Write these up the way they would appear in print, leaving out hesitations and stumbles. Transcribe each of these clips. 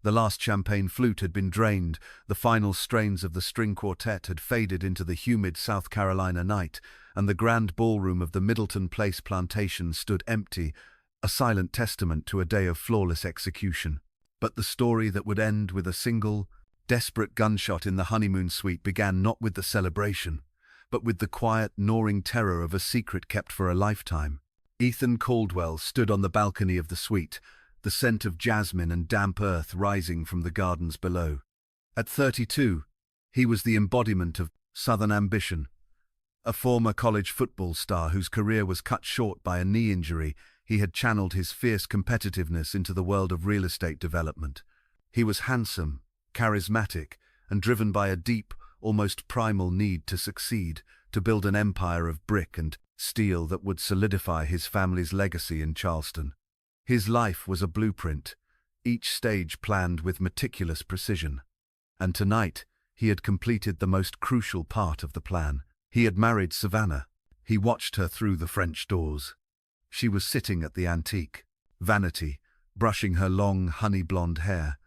The last champagne flute had been drained, the final strains of the string quartet had faded into the humid South Carolina night, and the grand ballroom of the Middleton Place plantation stood empty, a silent testament to a day of flawless execution. But the story that would end with a single, desperate gunshot in the honeymoon suite began not with the celebration, but with the quiet, gnawing terror of a secret kept for a lifetime. Ethan Caldwell stood on the balcony of the suite, the scent of jasmine and damp earth rising from the gardens below. At 32, he was the embodiment of Southern ambition. A former college football star whose career was cut short by a knee injury, he had channeled his fierce competitiveness into the world of real estate development. He was handsome, charismatic, and driven by a deep, almost primal need to succeed, to build an empire of brick and steel that would solidify his family's legacy in Charleston. His life was a blueprint, each stage planned with meticulous precision. And tonight, he had completed the most crucial part of the plan. He had married Savannah. He watched her through the French doors. She was sitting at the antique, vanity, brushing her long, honey-blonde hair.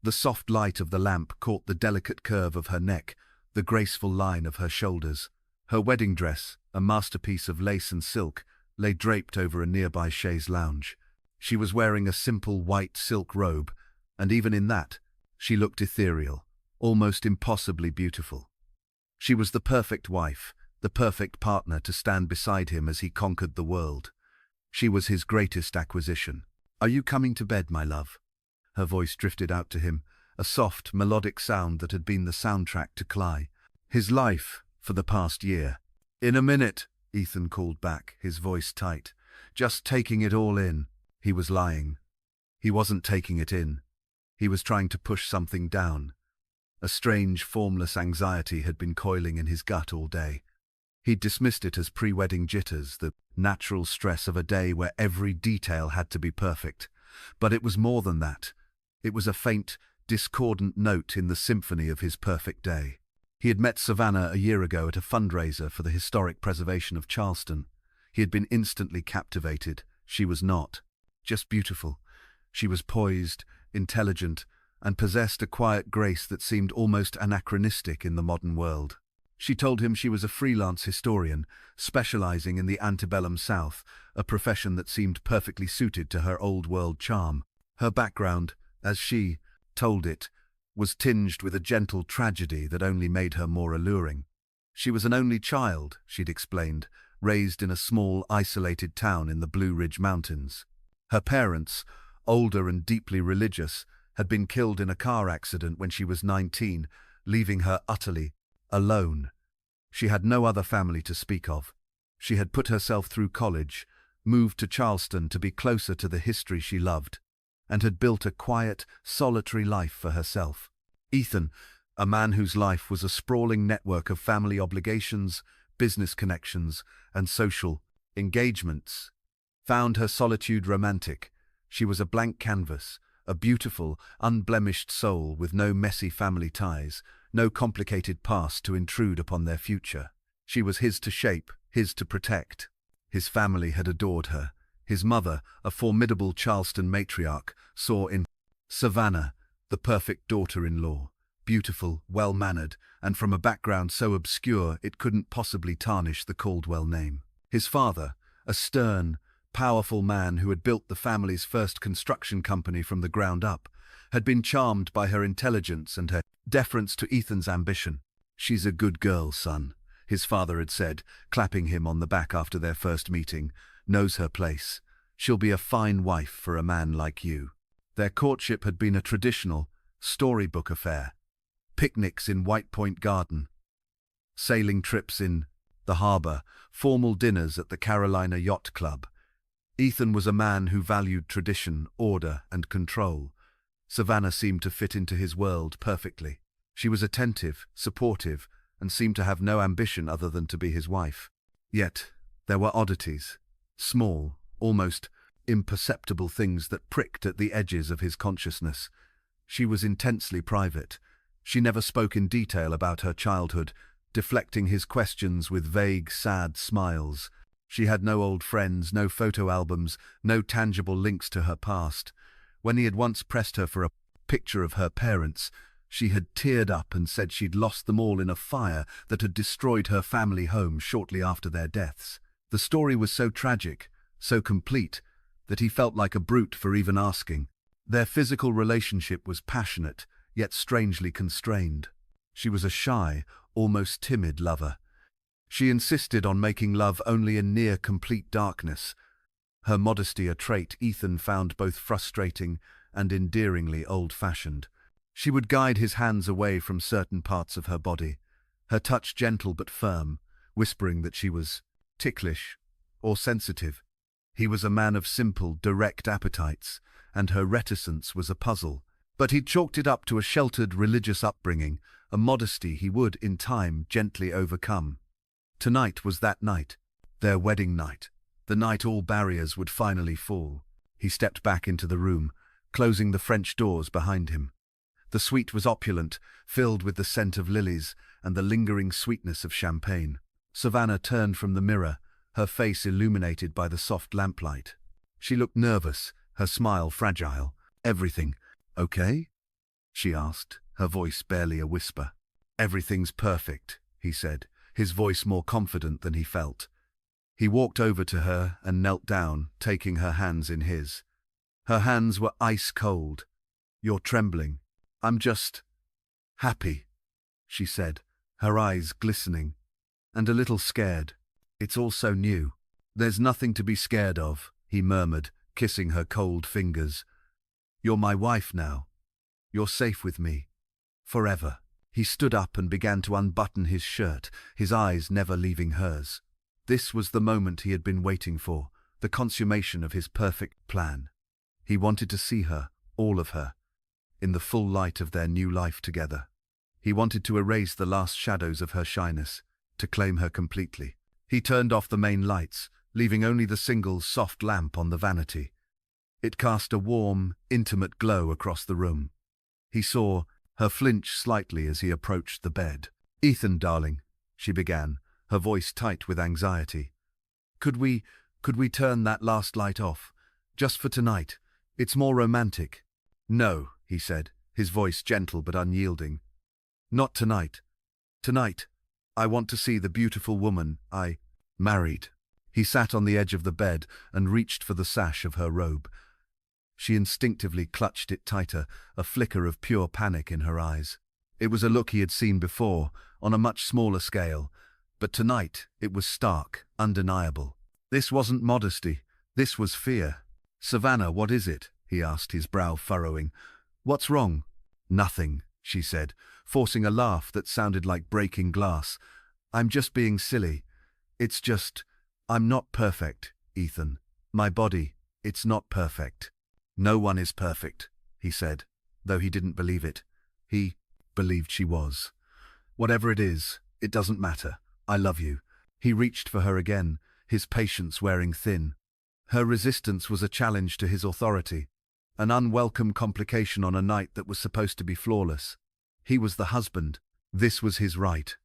The soft light of the lamp caught the delicate curve of her neck, the graceful line of her shoulders. Her wedding dress, a masterpiece of lace and silk, lay draped over a nearby chaise lounge. She was wearing a simple white silk robe, and even in that, she looked ethereal, almost impossibly beautiful. She was the perfect wife, the perfect partner to stand beside him as he conquered the world. She was his greatest acquisition. "Are you coming to bed, my love?" Her voice drifted out to him, a soft, melodic sound that had been the soundtrack to Cly, his life for the past year. "In a minute," Ethan called back, his voice tight. "Just taking it all in." He was lying. He wasn't taking it in. He was trying to push something down. A strange, formless anxiety had been coiling in his gut all day. He'd dismissed it as pre-wedding jitters, the natural stress of a day where every detail had to be perfect. But it was more than that. It was a faint, discordant note in the symphony of his perfect day. He had met Savannah a year ago at a fundraiser for the historic preservation of Charleston. He had been instantly captivated. She was not just beautiful. She was poised, intelligent, and possessed a quiet grace that seemed almost anachronistic in the modern world. She told him she was a freelance historian, specializing in the antebellum South, a profession that seemed perfectly suited to her old-world charm. Her background, as she told it, was tinged with a gentle tragedy that only made her more alluring. She was an only child, she'd explained, raised in a small, isolated town in the Blue Ridge Mountains. Her parents, older and deeply religious, had been killed in a car accident when she was 19, leaving her utterly alone. She had no other family to speak of. She had put herself through college, moved to Charleston to be closer to the history she loved, and had built a quiet, solitary life for herself. Ethan, a man whose life was a sprawling network of family obligations, business connections, and social engagements, found her solitude romantic. She was a blank canvas, a beautiful, unblemished soul with no messy family ties, no complicated past to intrude upon their future. She was his to shape, his to protect. His family had adored her. His mother, a formidable Charleston matriarch, saw in Savannah the perfect daughter-in-law, beautiful, well-mannered, and from a background so obscure it couldn't possibly tarnish the Caldwell name. His father, a stern, powerful man who had built the family's first construction company from the ground up, had been charmed by her intelligence and her deference to Ethan's ambition. "She's a good girl, son," his father had said, clapping him on the back after their first meeting. "Knows her place. She'll be a fine wife for a man like you." Their courtship had been a traditional, storybook affair. Picnics in White Point Garden, sailing trips in the harbor, formal dinners at the Carolina Yacht Club. Ethan was a man who valued tradition, order, and control. Savannah seemed to fit into his world perfectly. She was attentive, supportive, and seemed to have no ambition other than to be his wife. Yet, there were oddities, small, almost imperceptible things that pricked at the edges of his consciousness. She was intensely private. She never spoke in detail about her childhood, deflecting his questions with vague, sad smiles. She had no old friends, no photo albums, no tangible links to her past. When he had once pressed her for a picture of her parents. She had teared up and said she'd lost them all in a fire that had destroyed her family home shortly after their deaths. The story was so tragic, so complete, that he felt like a brute for even asking. Their physical relationship was passionate, yet strangely constrained. She was a shy, almost timid lover. She insisted on making love only in near complete darkness. Her modesty, a trait Ethan found both frustrating and endearingly old-fashioned. She would guide his hands away from certain parts of her body, her touch gentle but firm, whispering that she was ticklish or sensitive. He was a man of simple, direct appetites, and her reticence was a puzzle. But he'd chalked it up to a sheltered religious upbringing, a modesty he would, in time, gently overcome. Tonight was that night, their wedding night, the night all barriers would finally fall. He stepped back into the room, closing the French doors behind him. The suite was opulent, filled with the scent of lilies and the lingering sweetness of champagne. Savannah turned from the mirror, her face illuminated by the soft lamplight. She looked nervous, her smile fragile. "Everything okay?" she asked, her voice barely a whisper. "Everything's perfect," he said, his voice more confident than he felt. He walked over to her and knelt down, taking her hands in his. Her hands were ice cold. "You're trembling." "I'm just happy," she said, her eyes glistening, "and a little scared. It's all so new." "There's nothing to be scared of," he murmured, kissing her cold fingers. "You're my wife now. You're safe with me. Forever." He stood up and began to unbutton his shirt, his eyes never leaving hers. This was the moment he had been waiting for, the consummation of his perfect plan. He wanted to see her, all of her, in the full light of their new life together. He wanted to erase the last shadows of her shyness, to claim her completely. He turned off the main lights, leaving only the single soft lamp on the vanity. It cast a warm, intimate glow across the room. He saw her flinch slightly as he approached the bed. "Ethan, darling," she began, her voice tight with anxiety. Could we turn that last light off? Just for tonight. It's more romantic." "No," he said, his voice gentle but unyielding. "Not tonight. Tonight, I want to see the beautiful woman I married." He sat on the edge of the bed and reached for the sash of her robe. She instinctively clutched it tighter, a flicker of pure panic in her eyes. It was a look he had seen before, on a much smaller scale, but tonight it was stark, undeniable. This wasn't modesty, this was fear. "Savannah, what is it?" he asked, his brow furrowing. "What's wrong?" "Nothing," she said, forcing a laugh that sounded like breaking glass. "I'm just being silly. It's just, I'm not perfect, Ethan. My body, it's not perfect." "No one is perfect," he said, though he didn't believe it. He believed she was. "Whatever it is, it doesn't matter. I love you." He reached for her again, his patience wearing thin. Her resistance was a challenge to his authority, an unwelcome complication on a night that was supposed to be flawless. He was the husband. This was his right.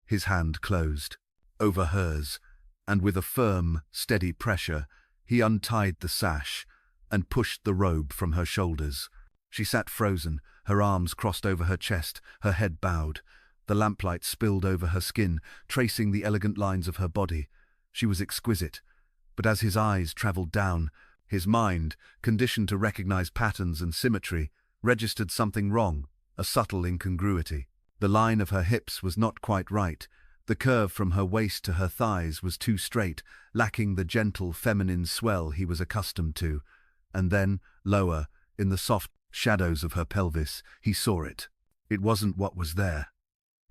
His hand closed over hers, and with a firm, steady pressure, he untied the sash and pushed the robe from her shoulders. She sat frozen, her arms crossed over her chest, her head bowed. The lamplight spilled over her skin, tracing the elegant lines of her body. She was exquisite, but as his eyes traveled down, his mind, conditioned to recognize patterns and symmetry, registered something wrong, a subtle incongruity. The line of her hips was not quite right. The curve from her waist to her thighs was too straight, lacking the gentle feminine swell he was accustomed to. And then, lower, in the soft shadows of her pelvis, he saw it. It wasn't what was there.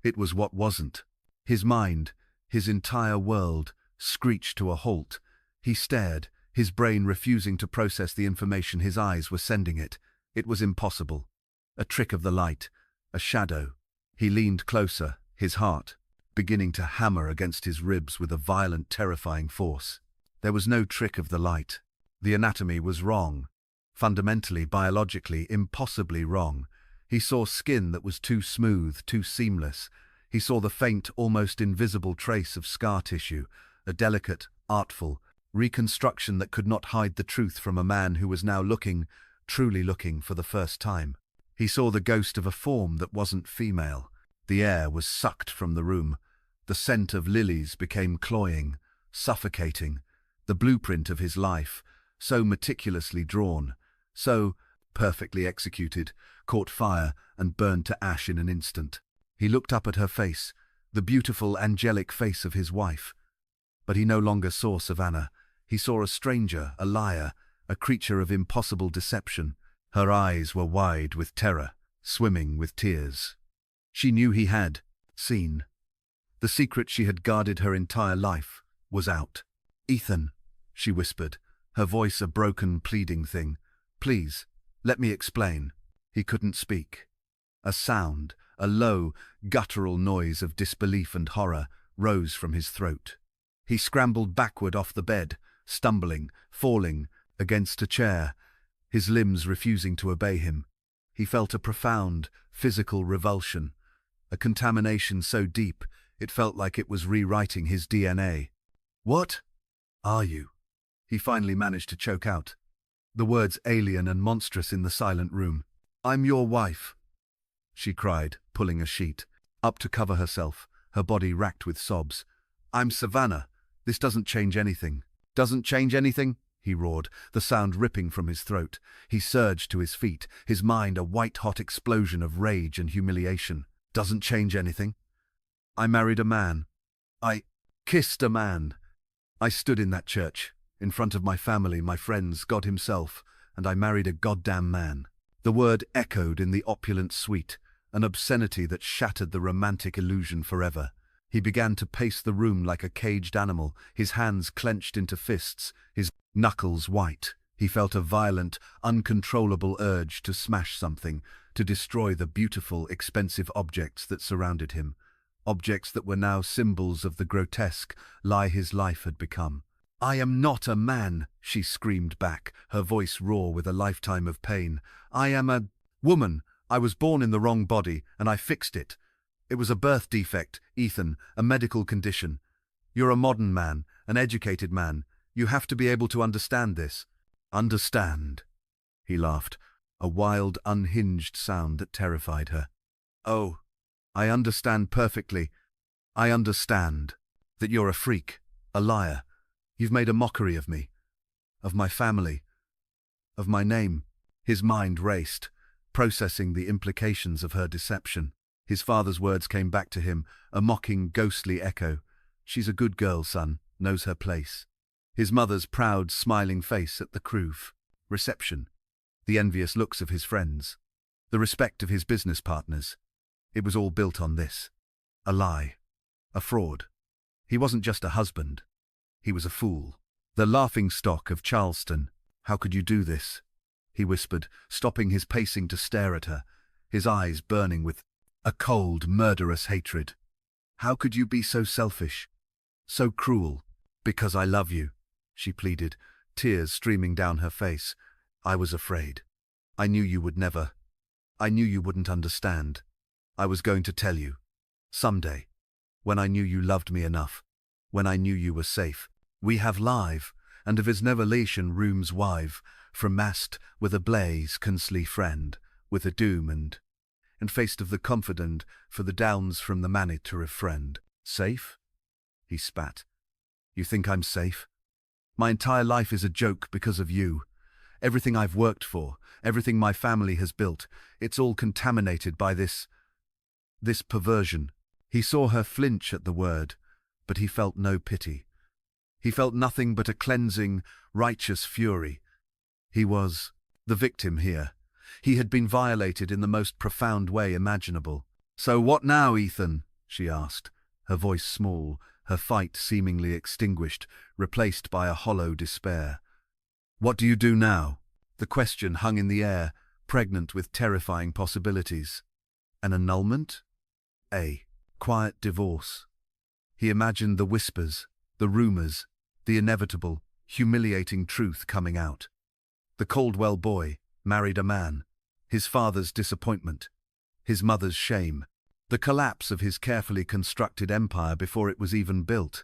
It was what wasn't. His mind, his entire world, screeched to a halt. He stared, his brain refusing to process the information his eyes were sending it. It was impossible. A trick of the light, a shadow. He leaned closer, his heart beginning to hammer against his ribs with a violent, terrifying force. There was no trick of the light. The anatomy was wrong. Fundamentally, biologically, impossibly wrong. He saw skin that was too smooth, too seamless. He saw the faint, almost invisible trace of scar tissue, a delicate, artful reconstruction that could not hide the truth from a man who was now looking, truly looking for the first time. He saw the ghost of a form that wasn't female. The air was sucked from the room. The scent of lilies became cloying, suffocating. The blueprint of his life, so meticulously drawn, so perfectly executed, caught fire and burned to ash in an instant. He looked up at her face, the beautiful, angelic face of his wife. But he no longer saw Savannah. He saw a stranger, a liar, a creature of impossible deception. Her eyes were wide with terror, swimming with tears. She knew he had seen. The secret she had guarded her entire life was out. "Ethan," she whispered, her voice a broken, pleading thing. "Please, let me explain." He couldn't speak. A sound, a low, guttural noise of disbelief and horror, rose from his throat. He scrambled backward off the bed, stumbling, falling against a chair, his limbs refusing to obey him. He felt a profound, physical revulsion, a contamination so deep it felt like it was rewriting his DNA. "What are you?" he finally managed to choke out, the words alien and monstrous in the silent room. "I'm your wife," she cried, pulling a sheet up to cover herself, her body racked with sobs. "I'm Savannah. This doesn't change anything." "Doesn't change anything?" he roared, the sound ripping from his throat. He surged to his feet, his mind a white-hot explosion of rage and humiliation. "Doesn't change anything? I married a man. I kissed a man. I stood in that church, in front of my family, my friends, God himself, and I married a goddamn man." The word echoed in the opulent suite, an obscenity that shattered the romantic illusion forever. He began to pace the room like a caged animal, his hands clenched into fists, his knuckles white. He felt a violent, uncontrollable urge to smash something, to destroy the beautiful, expensive objects that surrounded him, objects that were now symbols of the grotesque lie his life had become. "I am not a man," she screamed back, her voice raw with a lifetime of pain. "I am a woman. I was born in the wrong body, and I fixed it. It was a birth defect, Ethan, a medical condition. You're a modern man, an educated man. You have to be able to understand this." "Understand?" He laughed, a wild, unhinged sound that terrified her. "Oh, I understand perfectly. I understand that you're a freak, a liar. You've made a mockery of me, of my family, of my name." His mind raced, processing the implications of her deception. His father's words came back to him, a mocking, ghostly echo. "She's a good girl, son, knows her place." His mother's proud, smiling face at the Groom reception, the envious looks of his friends, the respect of his business partners. It was all built on this. A lie. A fraud. He wasn't just a husband. He was a fool. The laughingstock of Charleston. "How could you do this?" he whispered, stopping his pacing to stare at her, his eyes burning with a cold, murderous hatred. "How could you be so selfish? So cruel?" "Because I love you," she pleaded, tears streaming down her face. "I was afraid. I knew you would never. I knew you wouldn't understand. I was going to tell you. Someday. When I knew you loved me enough. When I knew you were safe. We have live, and of his never leishan rooms wive, from mast with a blaze consly friend, with a doom and faced of the confident for the downs from the manit to a friend. Safe?" he spat. "You think I'm safe? My entire life is a joke because of you. Everything I've worked for, everything my family has built, it's all contaminated by this perversion." He saw her flinch at the word, but he felt no pity. He felt nothing but a cleansing, righteous fury. He was the victim here. He had been violated in the most profound way imaginable. "So what now, Ethan?" she asked, her voice small, her fight seemingly extinguished, replaced by a hollow despair. "What do you do now?" The question hung in the air, pregnant with terrifying possibilities. An annulment? A quiet divorce. He imagined the whispers, the rumors, the inevitable, humiliating truth coming out. The Caldwell boy married a man. His father's disappointment. His mother's shame. The collapse of his carefully constructed empire before it was even built.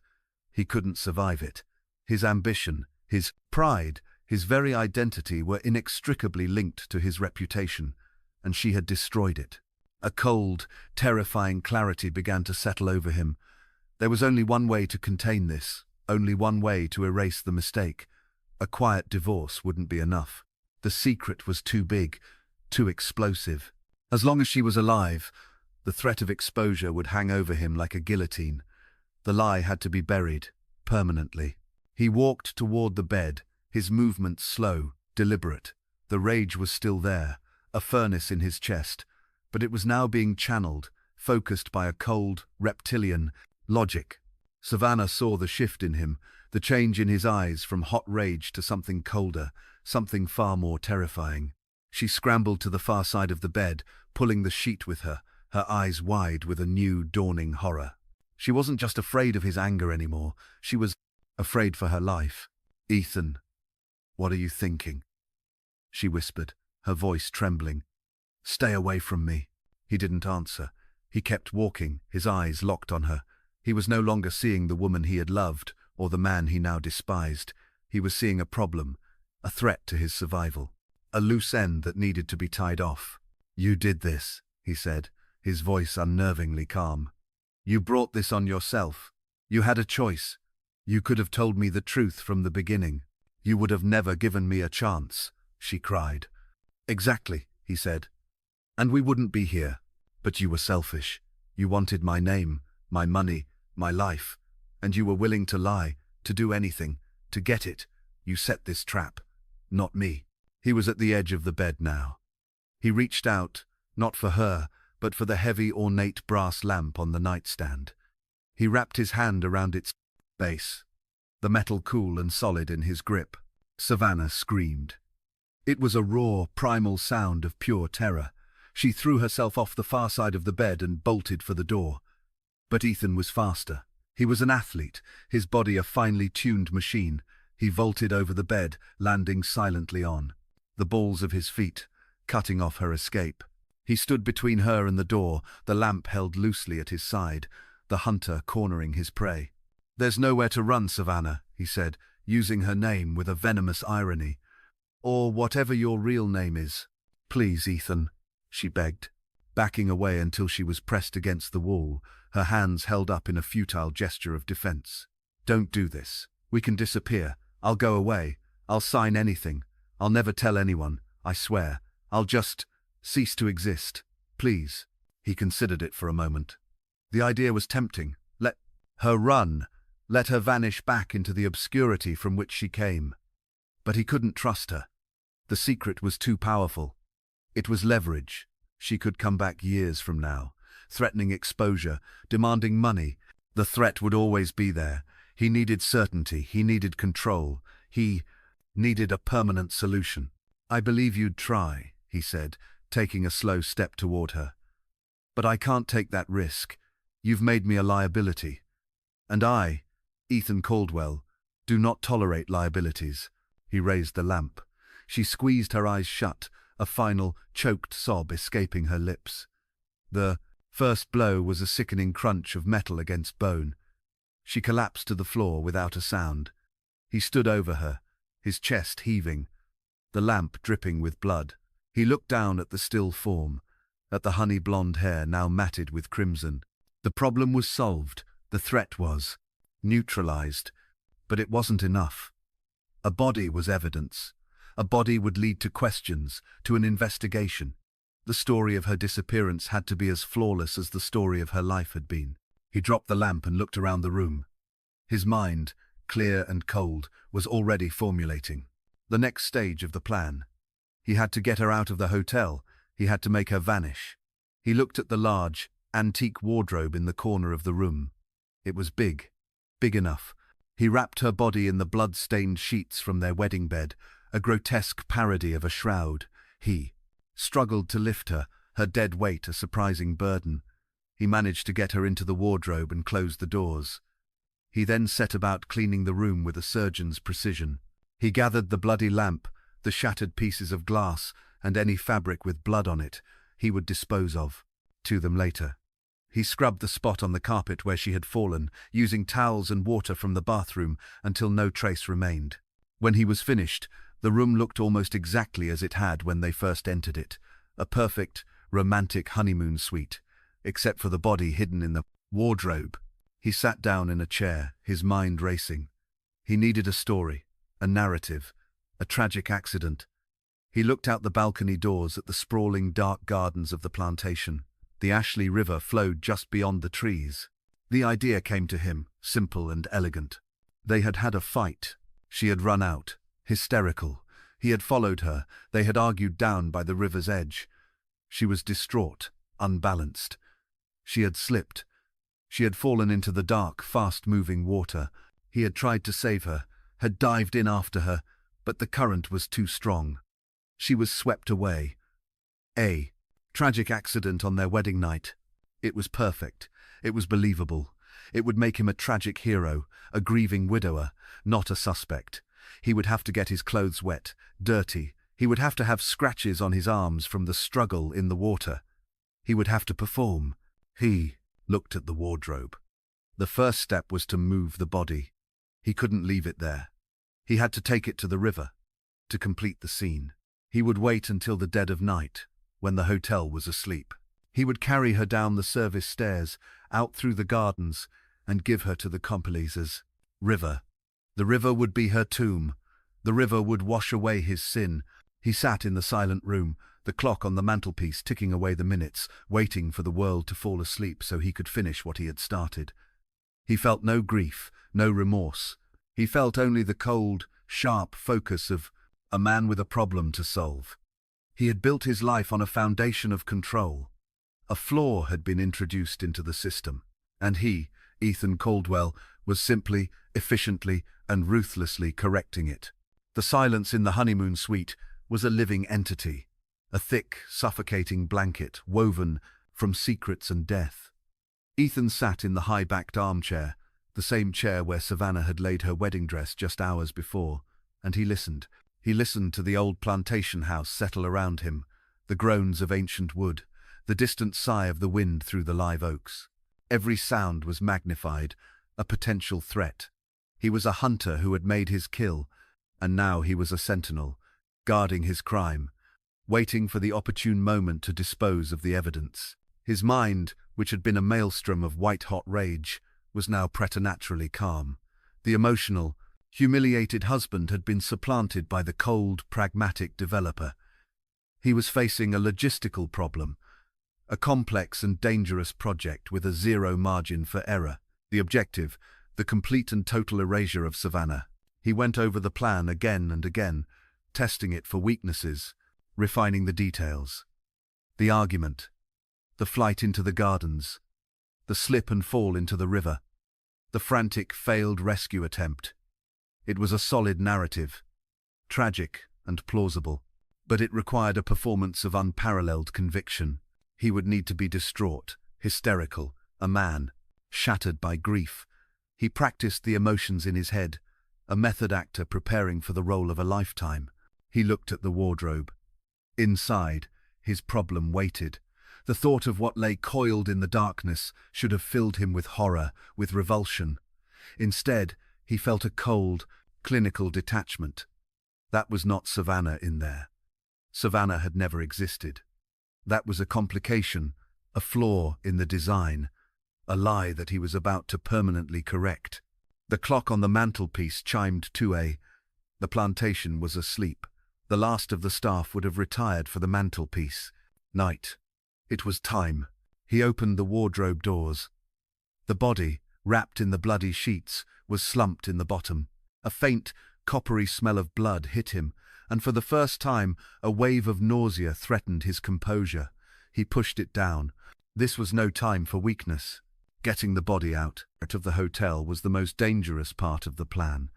He couldn't survive it. His ambition, his pride, his very identity were inextricably linked to his reputation, and she had destroyed it. A cold, terrifying clarity began to settle over him. There was only one way to contain this, only one way to erase the mistake. A quiet divorce wouldn't be enough. The secret was too big, too explosive. As long as she was alive, the threat of exposure would hang over him like a guillotine. The lie had to be buried, permanently. He walked toward the bed, his movements slow, deliberate. The rage was still there, a furnace in his chest, but it was now being channeled, focused by a cold, reptilian logic. Savannah saw the shift in him, the change in his eyes from hot rage to something colder, something far more terrifying. She scrambled to the far side of the bed, pulling the sheet with her, her eyes wide with a new, dawning horror. She wasn't just afraid of his anger anymore, she was afraid for her life. "Ethan, what are you thinking?" she whispered, her voice trembling. "Stay away from me." He didn't answer. He kept walking, his eyes locked on her. He was no longer seeing the woman he had loved, or the man he now despised. He was seeing a problem, a threat to his survival, a loose end that needed to be tied off. "You did this," he said, his voice unnervingly calm. "You brought this on yourself. You had a choice. You could have told me the truth from the beginning. You would have never given me a chance," she cried. "Exactly," he said. "And we wouldn't be here. But you were selfish. You wanted my name, my money, my life. And you were willing to lie, to do anything, to get it. You set this trap. Not me." He was at the edge of the bed now. He reached out, not for her, but for the heavy, ornate brass lamp on the nightstand. He wrapped his hand around its base, the metal cool and solid in his grip. Savannah screamed. It was a raw, primal sound of pure terror. She threw herself off the far side of the bed and bolted for the door. But Ethan was faster. He was an athlete, his body a finely tuned machine. He vaulted over the bed, landing silently on the balls of his feet, cutting off her escape. He stood between her and the door, the lamp held loosely at his side, the hunter cornering his prey. "There's nowhere to run, Savannah," he said, using her name with a venomous irony. "Or whatever your real name is. Please, Ethan," she begged, backing away until she was pressed against the wall, her hands held up in a futile gesture of defense. "Don't do this. We can disappear. I'll go away. I'll sign anything. I'll never tell anyone, I swear. I'll just cease to exist. Please." He considered it for a moment. The idea was tempting. Let her run. Let her vanish back into the obscurity from which she came. But he couldn't trust her. The secret was too powerful. It was leverage. She could come back years from now, threatening exposure, demanding money. The threat would always be there. He needed certainty. He needed control. He needed a permanent solution. "I believe you'd try," he said, taking a slow step toward her. "But I can't take that risk. You've made me a liability. And I, Ethan Caldwell, do not tolerate liabilities." He raised the lamp. She squeezed her eyes shut, a final, choked sob escaping her lips. The first blow was a sickening crunch of metal against bone. She collapsed to the floor without a sound. He stood over her, his chest heaving, the lamp dripping with blood. He looked down at the still form, at the honey-blonde hair now matted with crimson. The problem was solved, the threat was neutralized, but it wasn't enough. A body was evidence. A body would lead to questions, to an investigation. The story of her disappearance had to be as flawless as the story of her life had been. He dropped the lamp and looked around the room. His mind, clear and cold, was already formulating the next stage of the plan. He had to get her out of the hotel. He had to make her vanish. He looked at the large, antique wardrobe in the corner of the room. It was big, big enough. He wrapped her body in the blood-stained sheets from their wedding bed, a grotesque parody of a shroud. He struggled to lift her, her dead weight a surprising burden. He managed to get her into the wardrobe and close the doors. He then set about cleaning the room with a surgeon's precision. He gathered the bloody lamp, the shattered pieces of glass, and any fabric with blood on it he would dispose of. To them later. He scrubbed the spot on the carpet where she had fallen, using towels and water from the bathroom until no trace remained. When he was finished, the room looked almost exactly as it had when they first entered it. A perfect, romantic honeymoon suite, except for the body hidden in the wardrobe. He sat down in a chair, his mind racing. He needed a story, a narrative, a tragic accident. He looked out the balcony doors at the sprawling dark gardens of the plantation. The Ashley River flowed just beyond the trees. The idea came to him, simple and elegant. They had had a fight. She had run out, hysterical. He had followed her. They had argued down by the river's edge. She was distraught, unbalanced. She had slipped. She had fallen into the dark, fast-moving water. He had tried to save her, had dived in after her, but the current was too strong. She was swept away. A tragic accident on their wedding night. It was perfect. It was believable. It would make him a tragic hero, a grieving widower, not a suspect. He would have to get his clothes wet, dirty. He would have to have scratches on his arms from the struggle in the water. He would have to perform. He looked at the wardrobe. The first step was to move the body. He couldn't leave it there. He had to take it to the river, to complete the scene. He would wait until the dead of night, when the hotel was asleep. He would carry her down the service stairs, out through the gardens, and give her to the Complices. River. The river would be her tomb. The river would wash away his sin. He sat in the silent room, the clock on the mantelpiece ticking away the minutes, waiting for the world to fall asleep so he could finish what he had started. He felt no grief, no remorse. He felt only the cold, sharp focus of a man with a problem to solve. He had built his life on a foundation of control. A flaw had been introduced into the system, and he, Ethan Caldwell, was simply, efficiently, and ruthlessly correcting it. The silence in the honeymoon suite was a living entity, a thick, suffocating blanket woven from secrets and death. Ethan sat in the high-backed armchair, the same chair where Savannah had laid her wedding dress just hours before, and he listened. He listened to the old plantation house settle around him, the groans of ancient wood, the distant sigh of the wind through the live oaks. Every sound was magnified, a potential threat. He was a hunter who had made his kill, and now he was a sentinel, guarding his crime, waiting for the opportune moment to dispose of the evidence. His mind, which had been a maelstrom of white-hot rage, was now preternaturally calm. The emotional, humiliated husband had been supplanted by the cold, pragmatic developer. He was facing a logistical problem, a complex and dangerous project with a zero margin for error. The objective, the complete and total erasure of Savannah. He went over the plan again and again, testing it for weaknesses, refining the details. The argument, the flight into the gardens, the slip and fall into the river, the frantic failed rescue attempt. It was a solid narrative, tragic and plausible, but it required a performance of unparalleled conviction. He would need to be distraught, hysterical, a man, shattered by grief. He practiced the emotions in his head, a method actor preparing for the role of a lifetime. He looked at the wardrobe. Inside, his problem waited. The thought of what lay coiled in the darkness should have filled him with horror, with revulsion. Instead, he felt a cold, clinical detachment. That was not Savannah in there. Savannah had never existed. That was a complication, a flaw in the design, a lie that he was about to permanently correct. The clock on the mantelpiece chimed 2 The plantation was asleep. The last of the staff would have retired for the mantelpiece. Night. It was time. He opened the wardrobe doors. The body, wrapped in the bloody sheets, was slumped in the bottom. A faint, coppery smell of blood hit him, and for the first time a wave of nausea threatened his composure. He pushed it down. This was no time for weakness. Getting the body out of the hotel was the most dangerous part of the plan.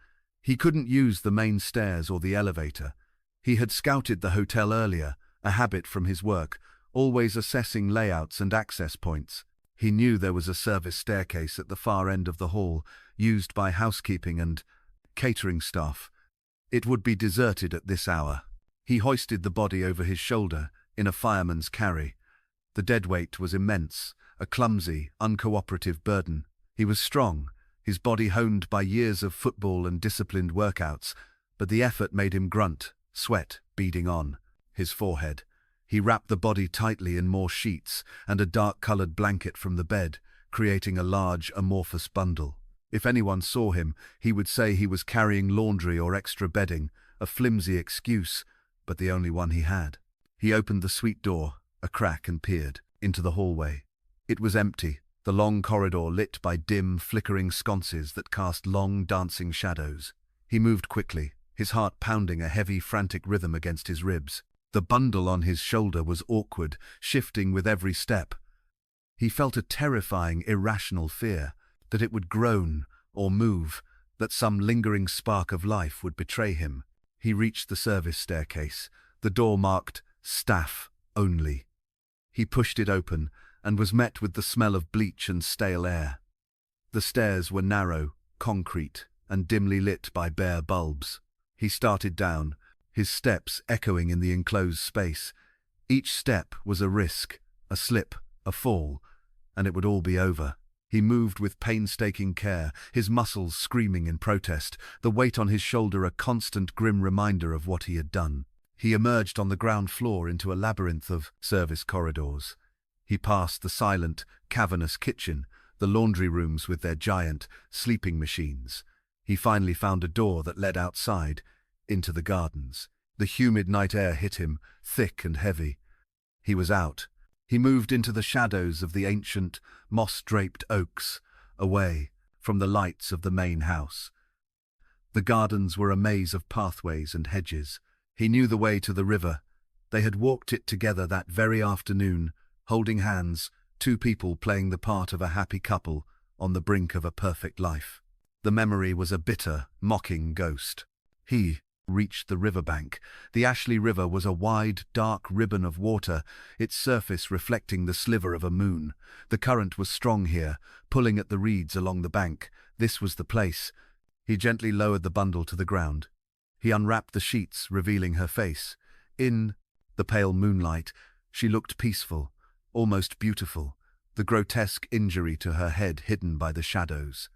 He couldn't use the main stairs or the elevator. He had scouted the hotel earlier, a habit from his work, always assessing layouts and access points. He knew there was a service staircase at the far end of the hall, used by housekeeping and catering staff. It would be deserted at this hour. He hoisted the body over his shoulder in a fireman's carry. The deadweight was immense, a clumsy, uncooperative burden. He was strong, his body honed by years of football and disciplined workouts, but the effort made him grunt, sweat beading on his forehead. He wrapped the body tightly in more sheets and a dark-colored blanket from the bed, creating a large, amorphous bundle. If anyone saw him, he would say he was carrying laundry or extra bedding, a flimsy excuse, but the only one he had. He opened the suite door, a crack, and peered into the hallway. It was empty, the long corridor lit by dim, flickering sconces that cast long, dancing shadows. He moved quickly, his heart pounding a heavy, frantic rhythm against his ribs. The bundle on his shoulder was awkward, shifting with every step. He felt a terrifying, irrational fear that it would groan or move, that some lingering spark of life would betray him. He reached the service staircase, the door marked "Staff Only." He pushed it open and was met with the smell of bleach and stale air. The stairs were narrow, concrete, and dimly lit by bare bulbs. He started down, his steps echoing in the enclosed space. Each step was a risk, a slip, a fall, and it would all be over. He moved with painstaking care, his muscles screaming in protest, the weight on his shoulder a constant grim reminder of what he had done. He emerged on the ground floor into a labyrinth of service corridors. He passed the silent, cavernous kitchen, the laundry rooms with their giant, sleeping machines. He finally found a door that led outside, into the gardens. The humid night air hit him, thick and heavy. He was out. He moved into the shadows of the ancient, moss-draped oaks, away from the lights of the main house. The gardens were a maze of pathways and hedges. He knew the way to the river. They had walked it together that very afternoon, holding hands, two people playing the part of a happy couple on the brink of a perfect life. The memory was a bitter, mocking ghost. He reached the riverbank. The Ashley River was a wide, dark ribbon of water, its surface reflecting the sliver of a moon. The current was strong here, pulling at the reeds along the bank. This was the place. He gently lowered the bundle to the ground. He unwrapped the sheets, revealing her face. In the pale moonlight, she looked peaceful, almost beautiful, the grotesque injury to her head hidden by the shadows.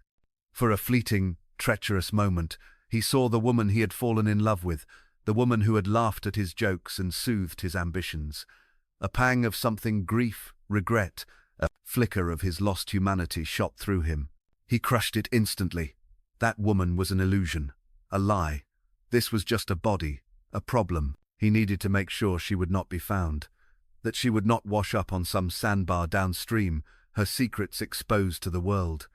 For a fleeting, treacherous moment, he saw the woman he had fallen in love with, the woman who had laughed at his jokes and soothed his ambitions. A pang of something grief, regret, a flicker of his lost humanity shot through him. He crushed it instantly. That woman was an illusion, a lie. This was just a body, a problem. He needed to make sure she would not be found, that she would not wash up on some sandbar downstream, her secrets exposed to the world.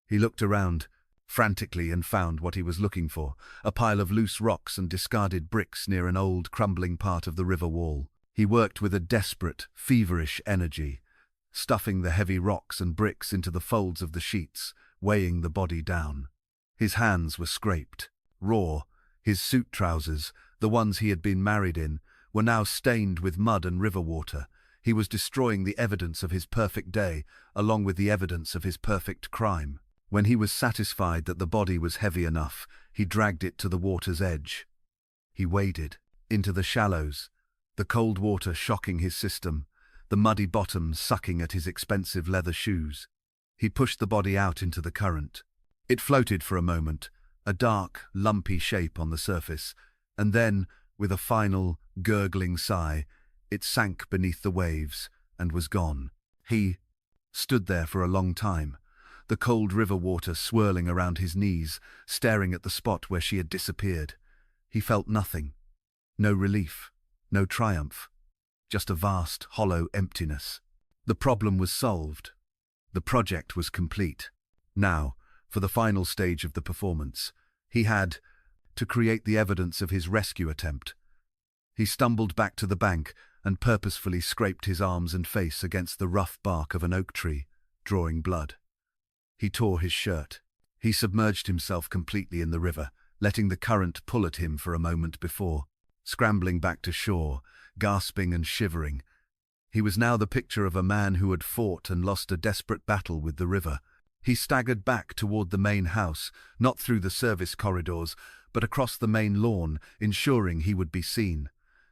He looked around frantically and found what he was looking for, a pile of loose rocks and discarded bricks near an old, crumbling part of the river wall. He worked with a desperate, feverish energy, stuffing the heavy rocks and bricks into the folds of the sheets, weighing the body down. His hands were scraped, raw. His suit trousers, the ones he had been married in, were now stained with mud and river water. He was destroying the evidence of his perfect day, along with the evidence of his perfect crime. When he was satisfied that the body was heavy enough, he dragged it to the water's edge. He waded into the shallows, the cold water shocking his system, the muddy bottom sucking at his expensive leather shoes. He pushed the body out into the current. It floated for a moment, a dark, lumpy shape on the surface, and then, with a final, gurgling sigh, it sank beneath the waves and was gone. He stood there for a long time, the cold river water swirling around his knees, staring at the spot where she had disappeared. He felt nothing. No relief, no triumph, just a vast, hollow emptiness. The problem was solved. The project was complete. Now, for the final stage of the performance, he had to create the evidence of his rescue attempt. He stumbled back to the bank and purposefully scraped his arms and face against the rough bark of an oak tree, drawing blood. He tore his shirt. He submerged himself completely in the river, letting the current pull at him for a moment before, scrambling back to shore, gasping and shivering. He was now the picture of a man who had fought and lost a desperate battle with the river. He staggered back toward the main house, not through the service corridors, but across the main lawn, ensuring he would be seen.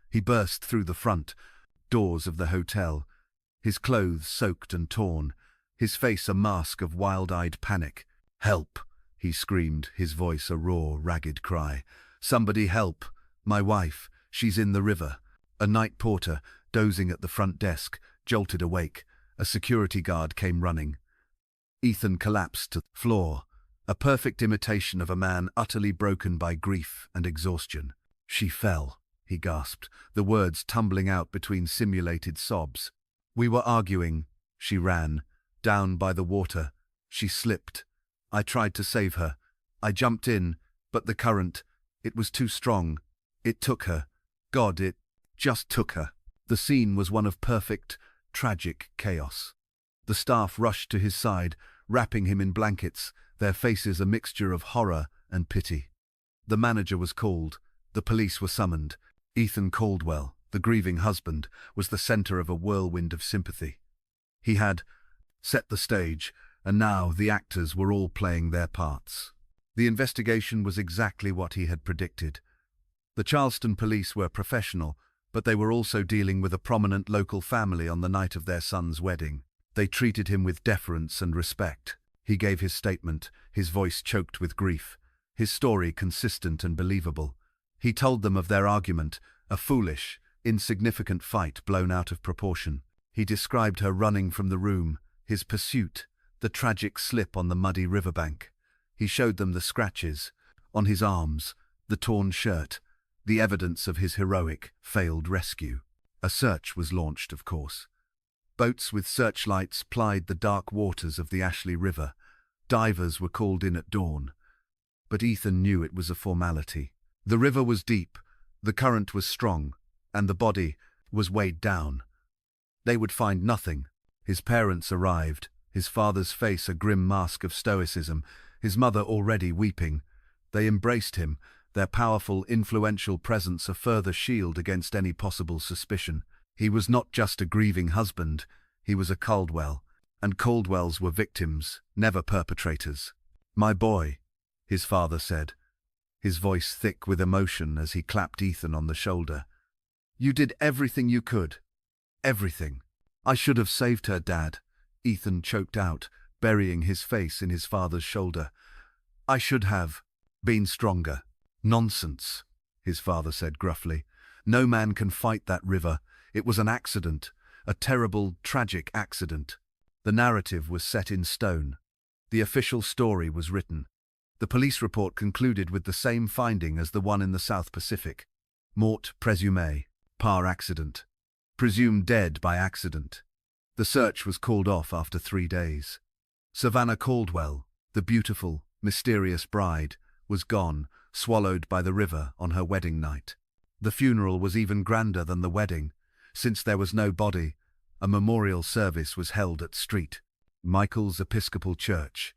He burst through the front doors of the hotel, his clothes soaked and torn, his face a mask of wild-eyed panic. "Help!" he screamed, his voice a raw, ragged cry. "Somebody help! My wife, she's in the river." A night porter, dozing at the front desk, jolted awake. A security guard came running. Ethan collapsed to the floor, a perfect imitation of a man utterly broken by grief and exhaustion. "She fell," he gasped, the words tumbling out between simulated sobs. "We were arguing. She ran. Down by the water. She slipped. I tried to save her. I jumped in, but the current, it was too strong. It took her. God, it just took her." The scene was one of perfect, tragic chaos. The staff rushed to his side, wrapping him in blankets, their faces a mixture of horror and pity. The manager was called. The police were summoned. Ethan Caldwell, the grieving husband, was the center of a whirlwind of sympathy. He had set the stage, and now the actors were all playing their parts. The investigation was exactly what he had predicted. The Charleston police were professional, but they were also dealing with a prominent local family on the night of their son's wedding. They treated him with deference and respect. He gave his statement, his voice choked with grief, his story consistent and believable. He told them of their argument, a foolish, insignificant fight blown out of proportion. He described her running from the room, his pursuit, the tragic slip on the muddy riverbank. He showed them the scratches on his arms, the torn shirt, the evidence of his heroic, failed rescue. A search was launched, of course. Boats with searchlights plied the dark waters of the Ashley River. Divers were called in at dawn. But Ethan knew it was a formality. The river was deep, the current was strong, and the body was weighed down. They would find nothing. His parents arrived, his father's face a grim mask of stoicism, his mother already weeping. They embraced him, their powerful, influential presence a further shield against any possible suspicion. He was not just a grieving husband, he was a Caldwell, and Caldwells were victims, never perpetrators. "My boy," his father said, his voice thick with emotion as he clapped Ethan on the shoulder. "You did everything you could. Everything." "I should have saved her, Dad," Ethan choked out, burying his face in his father's shoulder. "I should have been stronger." "Nonsense," his father said gruffly. "No man can fight that river. It was an accident, a terrible, tragic accident." The narrative was set in stone. The official story was written. The police report concluded with the same finding as the one in the South Pacific. Mort présumée, par accident. Presumed dead by accident. The search was called off after 3 days. Savannah Caldwell, the beautiful, mysterious bride, was gone, swallowed by the river on her wedding night. The funeral was even grander than the wedding. Since there was no body, a memorial service was held at St. Michael's Episcopal Church,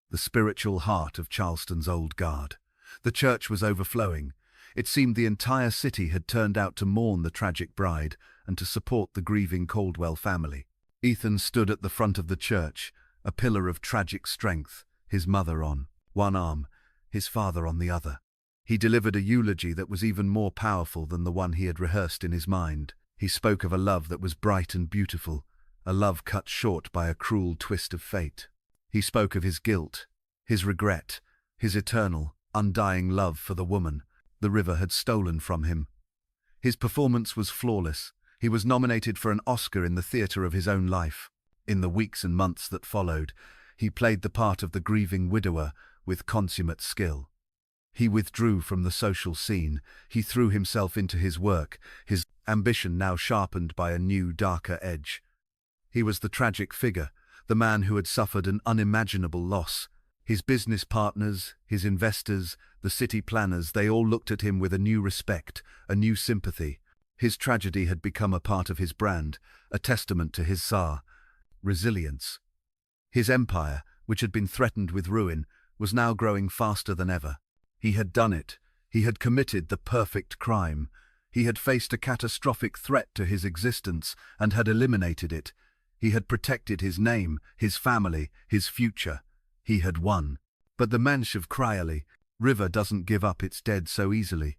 the spiritual heart of Charleston's old guard. The church was overflowing. It seemed the entire city had turned out to mourn the tragic bride and to support the grieving Caldwell family. Ethan stood at the front of the church, a pillar of tragic strength, his mother on one arm, his father on the other. He delivered a eulogy that was even more powerful than the one he had rehearsed in his mind. He spoke of a love that was bright and beautiful, a love cut short by a cruel twist of fate. He spoke of his guilt, his regret, his eternal, undying love for the woman the river had stolen from him. His performance was flawless. He was nominated for an Oscar in the theater of his own life. In the weeks and months that followed, he played the part of the grieving widower with consummate skill. He withdrew from the social scene. He threw himself into his work, his ambition now sharpened by a new, darker edge. He was the tragic figure, the man who had suffered an unimaginable loss. His business partners, his investors, the city planners, they all looked at him with a new respect, a new sympathy. His tragedy had become a part of his brand, a testament to his resilience. His empire, which had been threatened with ruin, was now growing faster than ever. He had done it. He had committed the perfect crime. He had faced a catastrophic threat to his existence and had eliminated it. He had protected his name, his family, his future. He had won. But the Mensch of Cryoli river doesn't give up its dead so easily.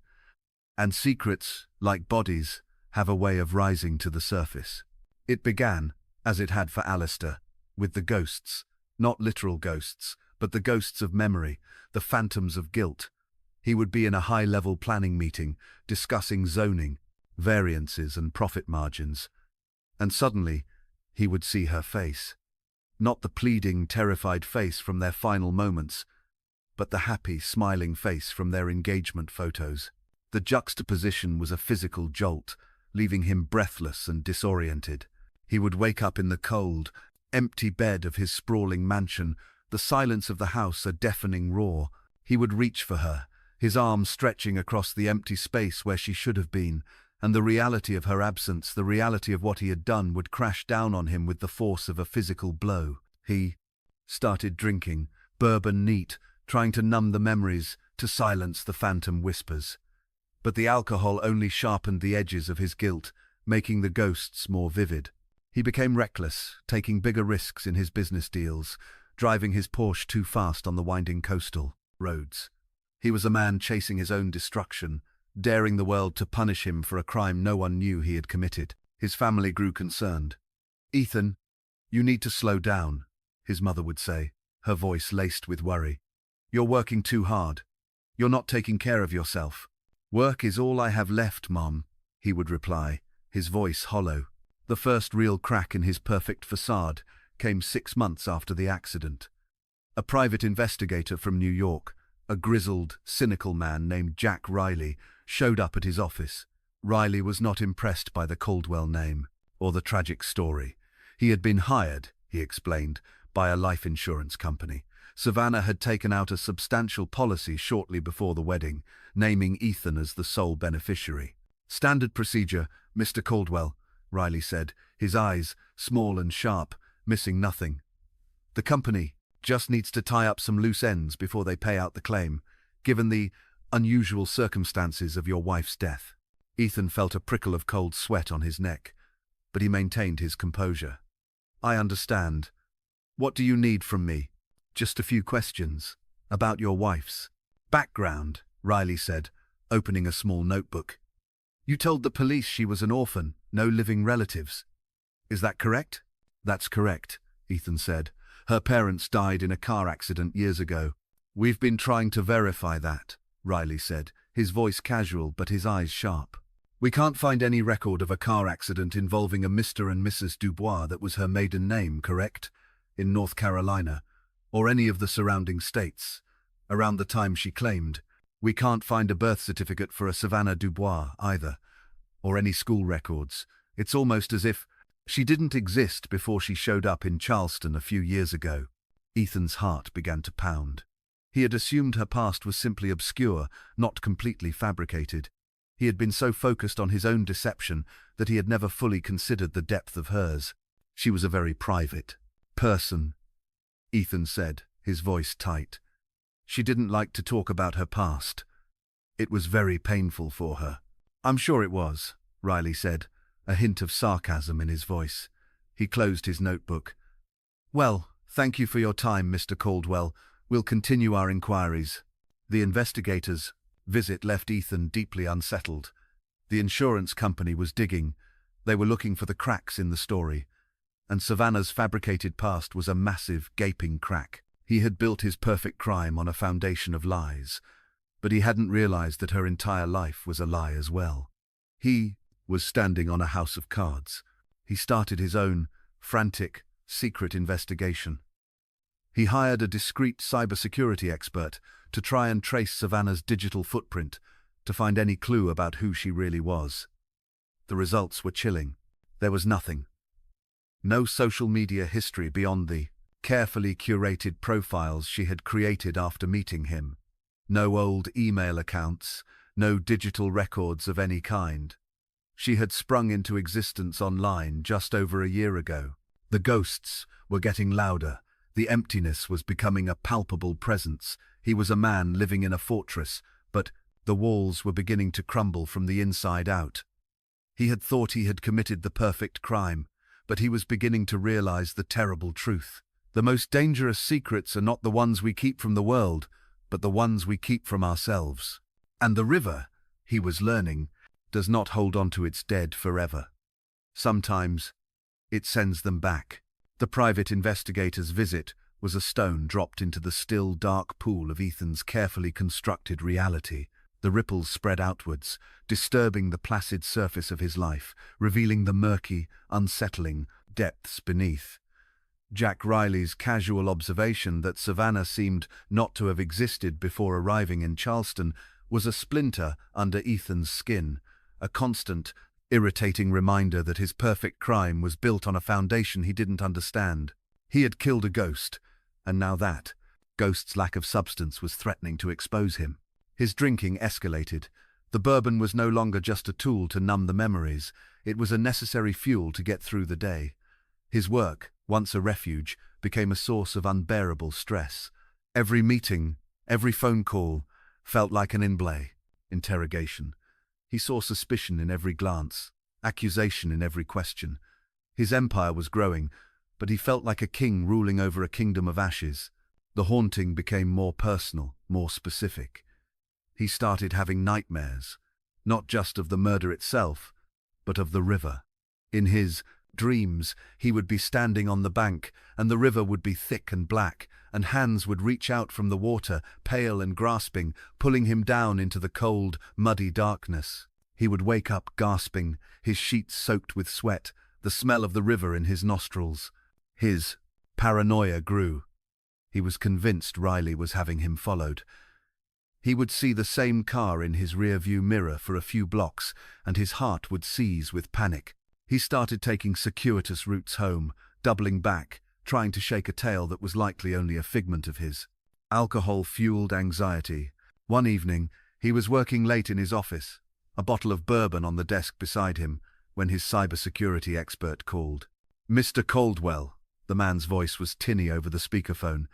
And secrets, like bodies, have a way of rising to the surface. It began, as it had for Alistair, with the ghosts, not literal ghosts, but the ghosts of memory, the phantoms of guilt. He would be in a high-level planning meeting, discussing zoning, variances and profit margins. And suddenly, he would see her face. Not the pleading, terrified face from their final moments, but the happy, smiling face from their engagement photos. The juxtaposition was a physical jolt, leaving him breathless and disoriented. He would wake up in the cold, empty bed of his sprawling mansion, the silence of the house a deafening roar. He would reach for her, his arms stretching across the empty space where she should have been, and the reality of her absence, the reality of what he had done, would crash down on him with the force of a physical blow. He started drinking, bourbon neat, trying to numb the memories, to silence the phantom whispers. But the alcohol only sharpened the edges of his guilt, making the ghosts more vivid. He became reckless, taking bigger risks in his business deals, driving his Porsche too fast on the winding coastal roads. He was a man chasing his own destruction, daring the world to punish him for a crime no one knew he had committed. His family grew concerned. "Ethan, you need to slow down," his mother would say, her voice laced with worry. "You're working too hard. You're not taking care of yourself." "Work is all I have left, Mom," he would reply, his voice hollow. The first real crack in his perfect facade came 6 months after the accident. A private investigator from New York, a grizzled, cynical man named Jack Riley, showed up at his office. Riley was not impressed by the Caldwell name or the tragic story. He had been hired, he explained, by a life insurance company. Savannah had taken out a substantial policy shortly before the wedding, naming Ethan as the sole beneficiary. "Standard procedure, Mr. Caldwell," Riley said, his eyes, small and sharp, missing nothing. "The company just needs to tie up some loose ends before they pay out the claim, given the unusual circumstances of your wife's death." Ethan felt a prickle of cold sweat on his neck, but he maintained his composure. "I understand. What do you need from me?" "Just a few questions about your wife's background," Riley said, opening a small notebook. "You told the police she was an orphan, no living relatives. Is that correct?" "That's correct," Ethan said. "Her parents died in a car accident years ago." "We've been trying to verify that," Riley said, his voice casual but his eyes sharp. "We can't find any record of a car accident involving a Mr. and Mrs. Dubois that was her maiden name, correct? In North Carolina, or any of the surrounding states, around the time she claimed. We can't find a birth certificate for a Savannah Dubois either, or any school records. It's almost as if she didn't exist before she showed up in Charleston a few years ago." Ethan's heart began to pound. He had assumed her past was simply obscure, not completely fabricated. He had been so focused on his own deception that he had never fully considered the depth of hers. "She was a very private person," Ethan said, his voice tight. "She didn't like to talk about her past. It was very painful for her." "I'm sure it was," Riley said, a hint of sarcasm in his voice. He closed his notebook. "Well, thank you for your time, Mr. Caldwell. We'll continue our inquiries." The investigators' visit left Ethan deeply unsettled. The insurance company was digging. They were looking for the cracks in the story. And Savannah's fabricated past was a massive, gaping crack. He had built his perfect crime on a foundation of lies, but he hadn't realized that her entire life was a lie as well. He was standing on a house of cards. He started his own, frantic, secret investigation. He hired a discreet cybersecurity expert to try and trace Savannah's digital footprint, to find any clue about who she really was. The results were chilling. There was nothing. No social media history beyond the carefully curated profiles she had created after meeting him. No old email accounts, no digital records of any kind. She had sprung into existence online just over a year ago. The ghosts were getting louder. The emptiness was becoming a palpable presence. He was a man living in a fortress, but the walls were beginning to crumble from the inside out. He had thought he had committed the perfect crime, but he was beginning to realize the terrible truth. The most dangerous secrets are not the ones we keep from the world, but the ones we keep from ourselves. And the river, he was learning, does not hold on to its dead forever. Sometimes it sends them back. The private investigator's visit was a stone dropped into the still, dark pool of Ethan's carefully constructed reality. The ripples spread outwards, disturbing the placid surface of his life, revealing the murky, unsettling depths beneath. Jack Riley's casual observation that Savannah seemed not to have existed before arriving in Charleston was a splinter under Ethan's skin, a constant, irritating reminder that his perfect crime was built on a foundation he didn't understand. He had killed a ghost, and now that ghost's lack of substance was threatening to expose him. His drinking escalated. The bourbon was no longer just a tool to numb the memories, it was a necessary fuel to get through the day. His work, once a refuge, became a source of unbearable stress. Every meeting, every phone call, felt like an interrogation. He saw suspicion in every glance, accusation in every question. His empire was growing, but he felt like a king ruling over a kingdom of ashes. The haunting became more personal, more specific. He started having nightmares, not just of the murder itself, but of the river. In his dreams, he would be standing on the bank, and the river would be thick and black, and hands would reach out from the water, pale and grasping, pulling him down into the cold, muddy darkness. He would wake up gasping, his sheets soaked with sweat, the smell of the river in his nostrils. His paranoia grew. He was convinced Riley was having him followed. He would see the same car in his rearview mirror for a few blocks, and his heart would seize with panic. He started taking circuitous routes home, doubling back, trying to shake a tale that was likely only a figment of his. Alcohol-fueled anxiety. One evening, he was working late in his office, a bottle of bourbon on the desk beside him, when his cybersecurity expert called. "Mr. Caldwell," the man's voice was tinny over the speakerphone.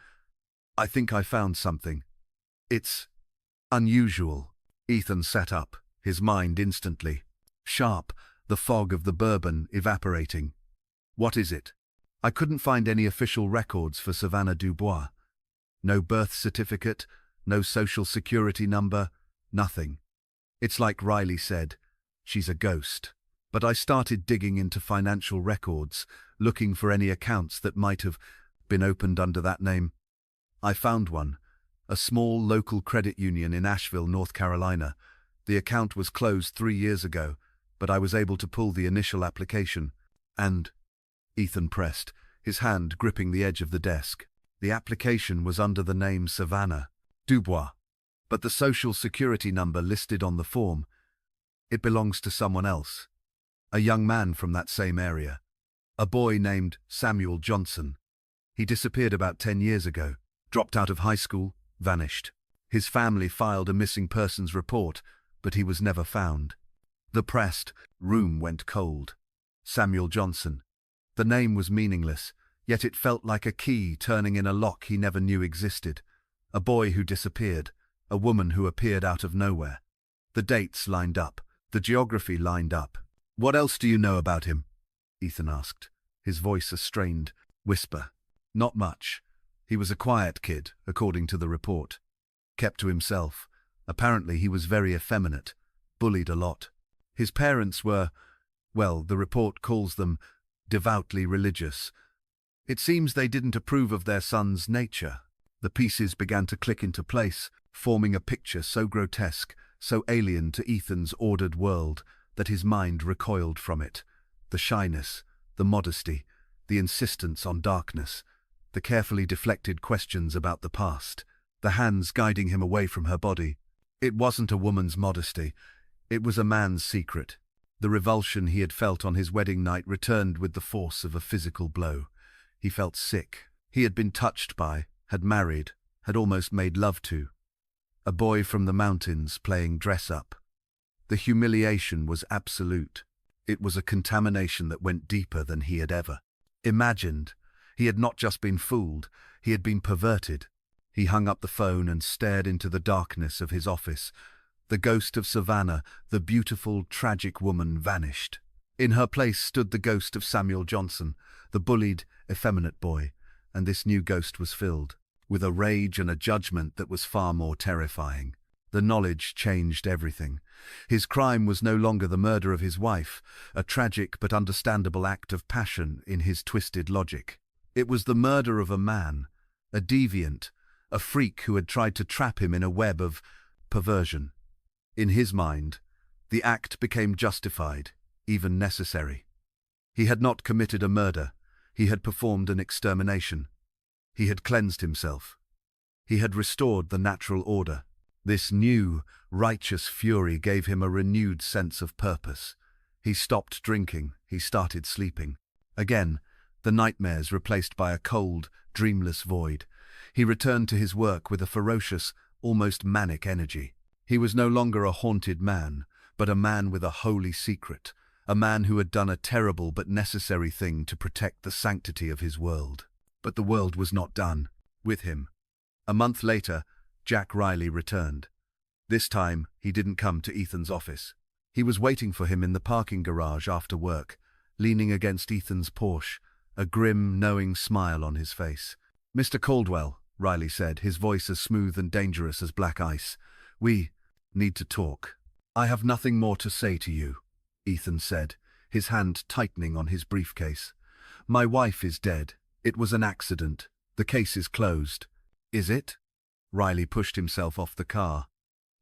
"I think I found something. It's unusual." Ethan sat up, his mind instantly sharp, the fog of the bourbon evaporating. "What is it?" "I couldn't find any official records for Savannah Dubois. No birth certificate, no social security number, nothing. It's like Riley said, she's a ghost." But I started digging into financial records, looking for any accounts that might have been opened under that name. I found one, a small local credit union in Asheville, North Carolina. The account was closed 3 years ago, but I was able to pull the initial application. And Ethan pressed, his hand gripping the edge of the desk. The application was under the name Savannah Dubois, but the social security number listed on the form, it belongs to someone else. A young man from that same area. A boy named Samuel Johnson. He disappeared about 10 years ago, dropped out of high school, vanished. His family filed a missing persons report, but he was never found. The pressed room went cold. Samuel Johnson. The name was meaningless, yet it felt like a key turning in a lock he never knew existed. A boy who disappeared, a woman who appeared out of nowhere. The dates lined up, the geography lined up. "What else do you know about him?" Ethan asked, his voice a strained whisper. "Not much. He was a quiet kid, according to the report. Kept to himself. Apparently he was very effeminate, bullied a lot. His parents were, well, the report calls them devoutly religious. It seems they didn't approve of their son's nature." The pieces began to click into place, forming a picture so grotesque, so alien to Ethan's ordered world, that his mind recoiled from it. The shyness, the modesty, the insistence on darkness, the carefully deflected questions about the past, the hands guiding him away from her body. It wasn't a woman's modesty. It was a man's secret. The revulsion he had felt on his wedding night returned with the force of a physical blow. He felt sick. He had been touched by, had married, had almost made love to. A boy from the mountains playing dress-up. The humiliation was absolute. It was a contamination that went deeper than he had ever imagined. He had not just been fooled, he had been perverted. He hung up the phone and stared into the darkness of his office. The ghost of Savannah, the beautiful, tragic woman, vanished. In her place stood the ghost of Samuel Johnson, the bullied, effeminate boy, and this new ghost was filled with a rage and a judgment that was far more terrifying. The knowledge changed everything. His crime was no longer the murder of his wife, a tragic but understandable act of passion in his twisted logic. It was the murder of a man, a deviant, a freak who had tried to trap him in a web of perversion. In his mind, the act became justified, even necessary. He had not committed a murder, he had performed an extermination. He had cleansed himself. He had restored the natural order. This new, righteous fury gave him a renewed sense of purpose. He stopped drinking, he started sleeping. Again, the nightmares replaced by a cold, dreamless void. He returned to his work with a ferocious, almost manic energy. He was no longer a haunted man, but a man with a holy secret, a man who had done a terrible but necessary thing to protect the sanctity of his world. But the world was not done with him. A month later, Jack Riley returned. This time, he didn't come to Ethan's office. He was waiting for him in the parking garage after work, leaning against Ethan's Porsche, a grim, knowing smile on his face. "Mr. Caldwell," Riley said, his voice as smooth and dangerous as black ice, "we need to talk." "I have nothing more to say to you," Ethan said, his hand tightening on his briefcase. "My wife is dead. It was an accident. The case is closed." "Is it?" Riley pushed himself off the car.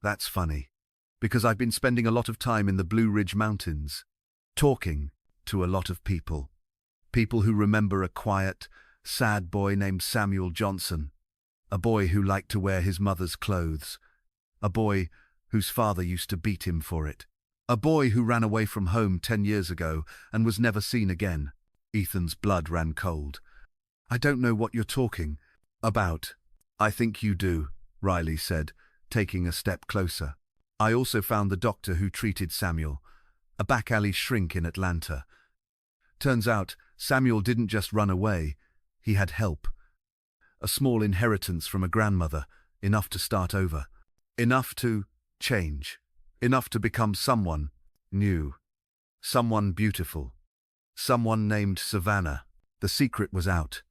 "That's funny, because I've been spending a lot of time in the Blue Ridge Mountains, talking to a lot of people. People who remember a quiet, sad boy named Samuel Johnson. A boy who liked to wear his mother's clothes. A boy whose father used to beat him for it. A boy who ran away from home 10 years ago and was never seen again." Ethan's blood ran cold. "I don't know what you're talking about." "I think you do," Riley said, taking a step closer. "I also found the doctor who treated Samuel, a back-alley shrink in Atlanta. Turns out, Samuel didn't just run away, he had help. A small inheritance from a grandmother, enough to start over. Enough to change. Enough to become someone new. Someone beautiful. Someone named Savannah." The secret was out.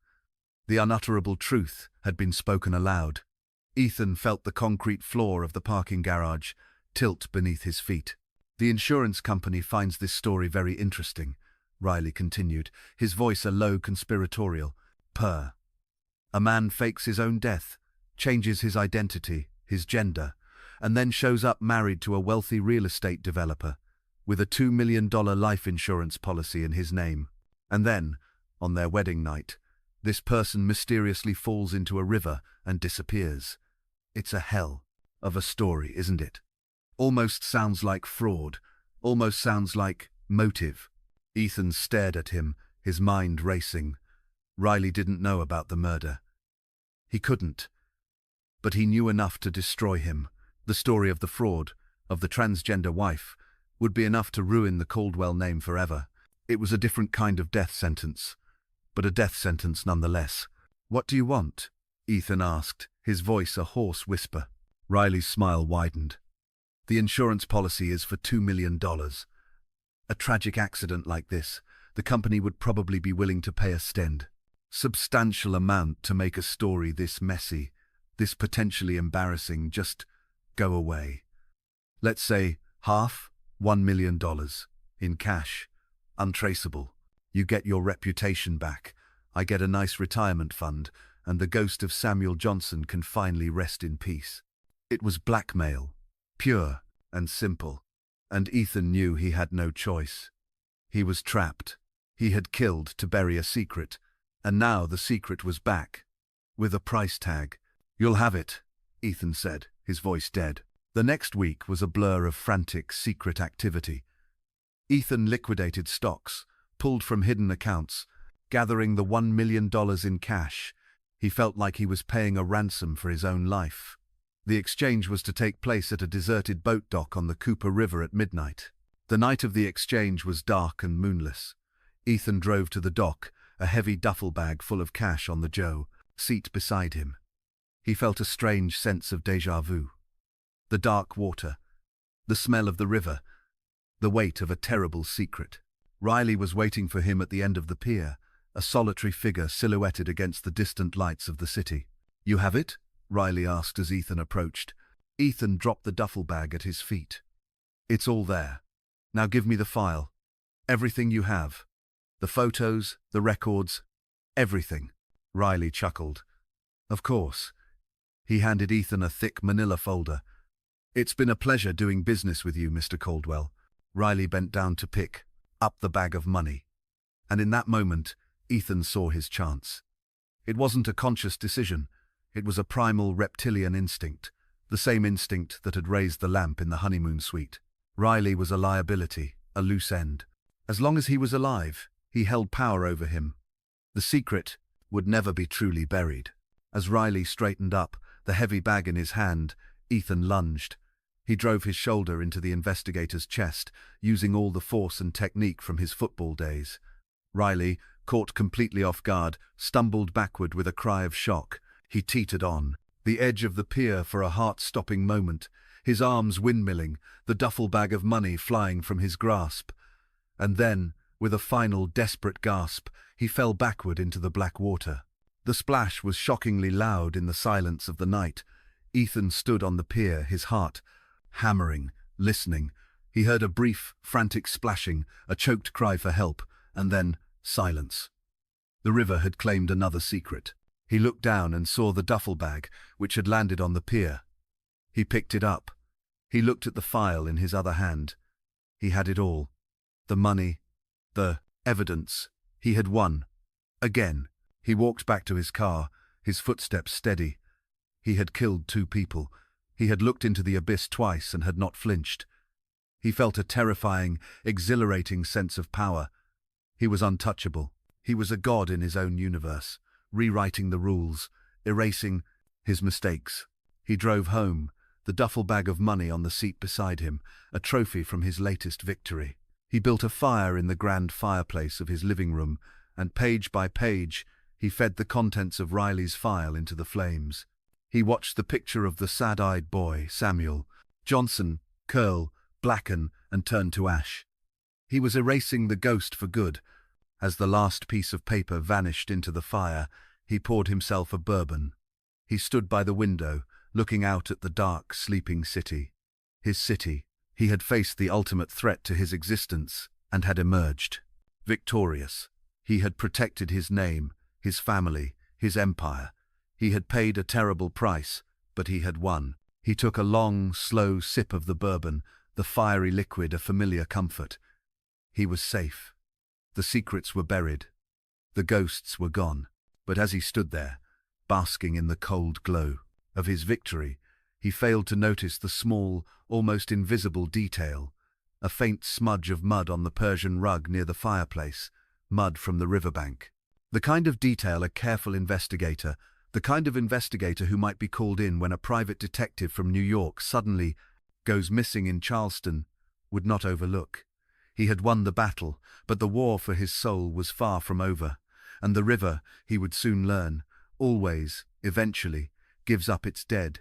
The unutterable truth had been spoken aloud. Ethan felt the concrete floor of the parking garage tilt beneath his feet. "The insurance company finds this story very interesting," Riley continued, his voice a low conspiratorial purr. "A man fakes his own death, changes his identity, his gender, and then shows up married to a wealthy real estate developer with a $2 million life insurance policy in his name. And then, on their wedding night, this person mysteriously falls into a river and disappears. It's a hell of a story, isn't it? Almost sounds like fraud, almost sounds like motive." Ethan stared at him, his mind racing. Riley didn't know about the murder. He couldn't. But he knew enough to destroy him. The story of the fraud, of the transgender wife, would be enough to ruin the Caldwell name forever. It was a different kind of death sentence, but a death sentence nonetheless. "What do you want?" Ethan asked, his voice a hoarse whisper. Riley's smile widened. "The insurance policy is for $2 million. A tragic accident like this, the company would probably be willing to pay a substantial amount to make a story this messy, this potentially embarrassing, just go away. Let's say half, $1 million, in cash, untraceable. You get your reputation back, I get a nice retirement fund, and the ghost of Samuel Johnson can finally rest in peace." It was blackmail, pure and simple, and Ethan knew he had no choice. He was trapped. He had killed to bury a secret, and now the secret was back, with a price tag. "You'll have it," Ethan said, his voice dead. The next week was a blur of frantic, secret activity. Ethan liquidated stocks, pulled from hidden accounts, gathering the $1 million in cash. He felt like he was paying a ransom for his own life. The exchange was to take place at a deserted boat dock on the Cooper River at midnight. The night of the exchange was dark and moonless. Ethan drove to the dock, a heavy duffel bag full of cash on the seat beside him. He felt a strange sense of déjà vu. The dark water, the smell of the river, the weight of a terrible secret. Riley was waiting for him at the end of the pier, a solitary figure silhouetted against the distant lights of the city. "You have it?" Riley asked as Ethan approached. Ethan dropped the duffel bag at his feet. "It's all there. Now give me the file. Everything you have. The photos, the records, everything." Riley chuckled. "Of course." He handed Ethan a thick manila folder. "It's been a pleasure doing business with you, Mr. Caldwell." Riley bent down to pick up the bag of money. And in that moment, Ethan saw his chance. It wasn't a conscious decision. It was a primal reptilian instinct, the same instinct that had raised the lamp in the honeymoon suite. Riley was a liability, a loose end. As long as he was alive, he held power over him. The secret would never be truly buried. As Riley straightened up, the heavy bag in his hand, Ethan lunged. He drove his shoulder into the investigator's chest, using all the force and technique from his football days. Riley, caught completely off guard, stumbled backward with a cry of shock. He teetered on the edge of the pier for a heart-stopping moment, his arms windmilling, the duffel bag of money flying from his grasp. And then, with a final desperate gasp, he fell backward into the black water. The splash was shockingly loud in the silence of the night. Ethan stood on the pier, his heart hammering, listening. He heard a brief, frantic splashing, a choked cry for help, and then silence. The river had claimed another secret. He looked down and saw the duffel bag, which had landed on the pier. He picked it up. He looked at the file in his other hand. He had it all. The money, the evidence. He had won. Again. He walked back to his car, his footsteps steady. He had killed 2 people. He had looked into the abyss twice and had not flinched. He felt a terrifying, exhilarating sense of power. He was untouchable. He was a god in his own universe, rewriting the rules, erasing his mistakes. He drove home, the duffel bag of money on the seat beside him, a trophy from his latest victory. He built a fire in the grand fireplace of his living room, and page by page, he fed the contents of Riley's file into the flames. He watched the picture of the sad-eyed boy, Samuel Johnson, curl, blacken, and turn to ash. He was erasing the ghost for good. As the last piece of paper vanished into the fire, he poured himself a bourbon. He stood by the window, looking out at the dark, sleeping city. His city. He had faced the ultimate threat to his existence and had emerged victorious. He had protected his name, his family, his empire. He had paid a terrible price, but he had won. He took a long, slow sip of the bourbon, the fiery liquid a familiar comfort. He was safe. The secrets were buried. The ghosts were gone. But as he stood there, basking in the cold glow of his victory, he failed to notice the small, almost invisible detail, a faint smudge of mud on the Persian rug near the fireplace, mud from the riverbank. The kind of detail a careful investigator, the kind of investigator who might be called in when a private detective from New York suddenly goes missing in Charleston, would not overlook. He had won the battle, but the war for his soul was far from over, and the river, he would soon learn, always, eventually, gives up its dead.